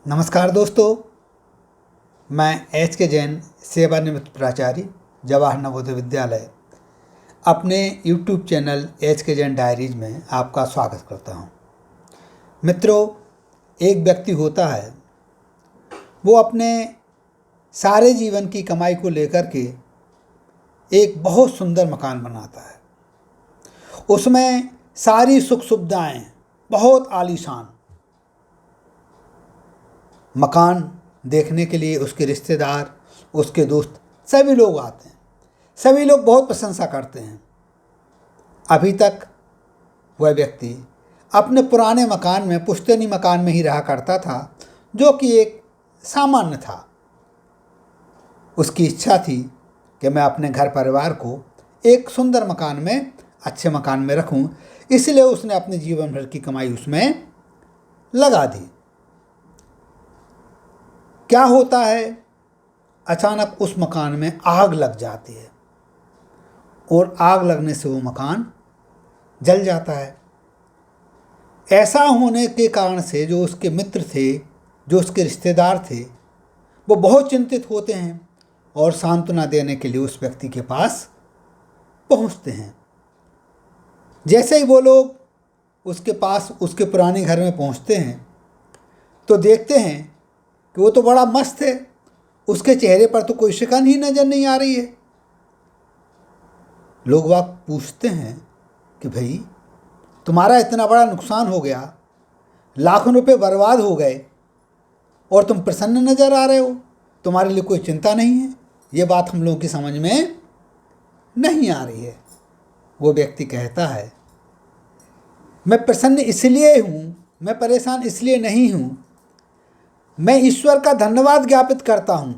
नमस्कार दोस्तों, मैं एच के जैन सेवानिवृत्त प्राचार्य जवाहर नवोदय विद्यालय अपने यूट्यूब चैनल एच के जैन डायरीज में आपका स्वागत करता हूं। मित्रों, एक व्यक्ति होता है, वो अपने सारे जीवन की कमाई को लेकर के एक बहुत सुंदर मकान बनाता है। उसमें सारी सुख सुविधाएं बहुत आलीशान। मकान देखने के लिए उसके रिश्तेदार, उसके दोस्त सभी लोग आते हैं। सभी लोग बहुत प्रशंसा करते हैं। अभी तक वह व्यक्ति अपने पुराने मकान में, पुश्तैनी मकान में ही रहा करता था, जो कि एक सामान्य था। उसकी इच्छा थी कि मैं अपने घर परिवार को एक सुंदर मकान में, अच्छे मकान में रखूं। इसलिए उसने अपने जीवन भर की कमाई उसमें लगा दी। क्या होता है, अचानक उस मकान में आग लग जाती है और आग लगने से वो मकान जल जाता है। ऐसा होने के कारण से जो उसके मित्र थे, जो उसके रिश्तेदार थे, वो बहुत चिंतित होते हैं और सांत्वना देने के लिए उस व्यक्ति के पास पहुंचते हैं। जैसे ही वो लोग उसके पास, उसके पुराने घर में पहुंचते हैं, तो देखते हैं कि वो तो बड़ा मस्त है। उसके चेहरे पर तो कोई शिकन ही नजर नहीं आ रही है। लोग वाग पूछते हैं कि भाई, तुम्हारा इतना बड़ा नुकसान हो गया, लाखों रुपए बर्बाद हो गए और तुम प्रसन्न नजर आ रहे हो, तुम्हारे लिए कोई चिंता नहीं है। ये बात हम लोगों की समझ में नहीं आ रही है। वो व्यक्ति कहता है, मैं प्रसन्न इसलिए हूँ, मैं परेशान इसलिए नहीं हूँ। मैं ईश्वर का धन्यवाद ज्ञापित करता हूँ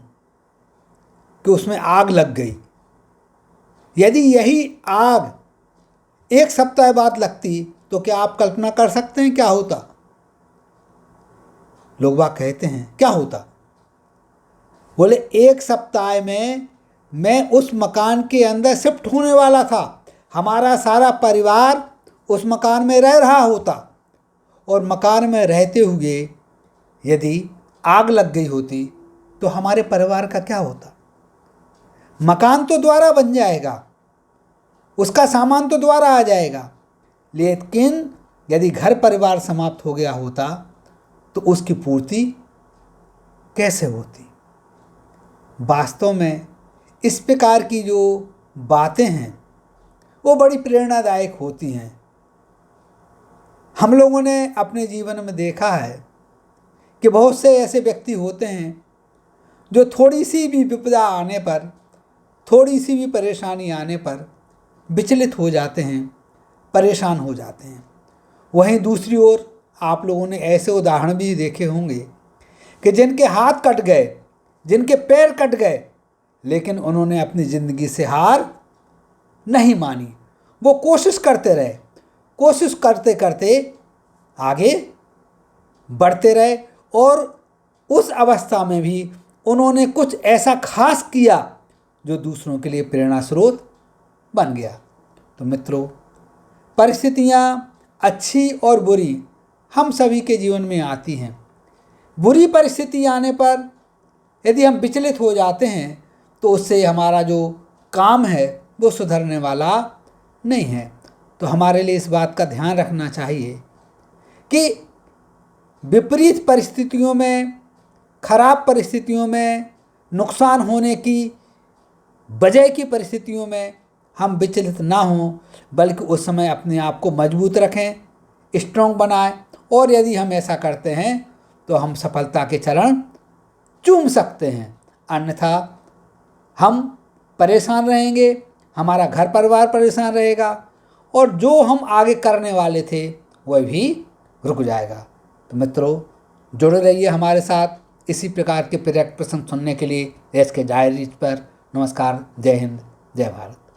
कि उसमें आग लग गई। यदि यही आग एक सप्ताह बाद लगती तो क्या आप कल्पना कर सकते हैं क्या होता? लोग बाग कहते हैं, क्या होता? बोले, एक सप्ताह में मैं उस मकान के अंदर शिफ्ट होने वाला था। हमारा सारा परिवार उस मकान में रह रहा होता और मकान में रहते हुए यदि आग लग गई होती तो हमारे परिवार का क्या होता? मकान तो दोबारा बन जाएगा, उसका सामान तो दोबारा आ जाएगा, लेकिन यदि घर परिवार समाप्त हो गया होता तो उसकी पूर्ति कैसे होती? वास्तव में इस प्रकार की जो बातें हैं वो बड़ी प्रेरणादायक होती हैं। हम लोगों ने अपने जीवन में देखा है कि बहुत से ऐसे व्यक्ति होते हैं जो थोड़ी सी भी विपदा आने पर, थोड़ी सी भी परेशानी आने पर विचलित हो जाते हैं, परेशान हो जाते हैं। वहीं दूसरी ओर आप लोगों ने ऐसे उदाहरण भी देखे होंगे कि जिनके हाथ कट गए, जिनके पैर कट गए, लेकिन उन्होंने अपनी ज़िंदगी से हार नहीं मानी। वो कोशिश करते रहे, कोशिश करते करते आगे बढ़ते रहे और उस अवस्था में भी उन्होंने कुछ ऐसा खास किया जो दूसरों के लिए प्रेरणा स्रोत बन गया। तो मित्रों, परिस्थितियाँ अच्छी और बुरी हम सभी के जीवन में आती हैं। बुरी परिस्थिति आने पर यदि हम विचलित हो जाते हैं तो उससे हमारा जो काम है वो सुधरने वाला नहीं है। तो हमारे लिए इस बात का ध्यान रखना चाहिए कि विपरीत परिस्थितियों में, खराब परिस्थितियों में, नुकसान होने की बजाय की परिस्थितियों में हम विचलित ना हों, बल्कि उस समय अपने आप को मजबूत रखें, स्ट्रॉन्ग बनाएं। और यदि हम ऐसा करते हैं तो हम सफलता के चरण चूम सकते हैं। अन्यथा हम परेशान रहेंगे, हमारा घर परिवार परेशान रहेगा और जो हम आगे करने वाले थे वह भी रुक जाएगा। तो मित्रों, जुड़े रहिए हमारे साथ इसी प्रकार के प्रेरक प्रसंग सुनने के लिए एच के डायरीज पर। नमस्कार, जय हिंद, जय भारत।